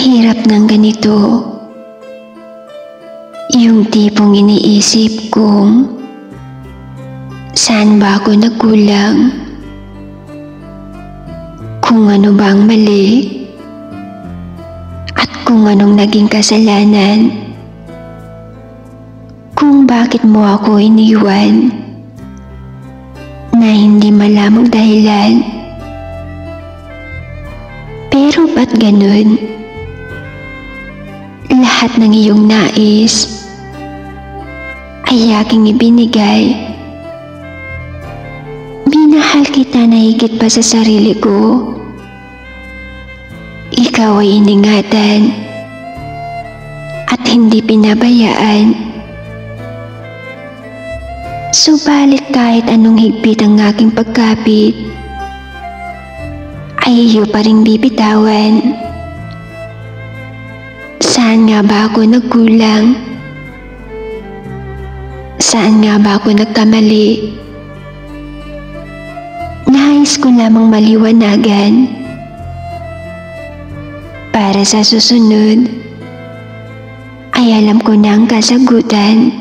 hirap ng ganito. Yung tipong iniisip kong saan ba ako nagkulang? Kung ano ba ang mali? At kung anong naging kasalanan? Kung bakit mo ako iniwan na hindi malamang dahilan? Pero ba't ganun? Lahat ng iyong nais ay aking ibinigay. Minahal kita na higit pa sa sarili ko. Ikaw ay iningatan at hindi pinabayaan. Subalit kahit anong higpit ang aking pagkapit, ay iyo pa rin bibitawan. Saan nga ba ako nagkulang? Saan nga ba ako nagkamali? Nais ko lamang maliwanagan para sa susunod ay alam ko na ang kasagutan.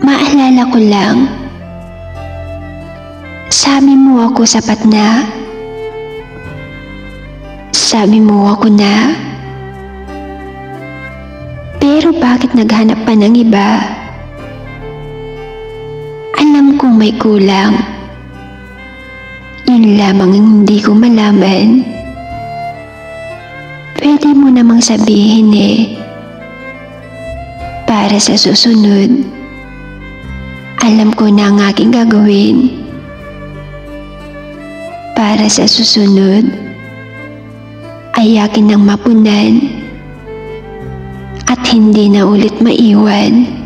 Maalala ko lang, sabi mo ako sapat na. Sabi mo ako na. Pero bakit naghanap pa ng iba? Alam kong may kulang. Yun lamang ang hindi ko malaman. Pwede mo namang sabihin para sa susunod, alam ko na ang aking gagawin. Para sa susunod, ay akin nang mapunan at hindi na ulit maiwan.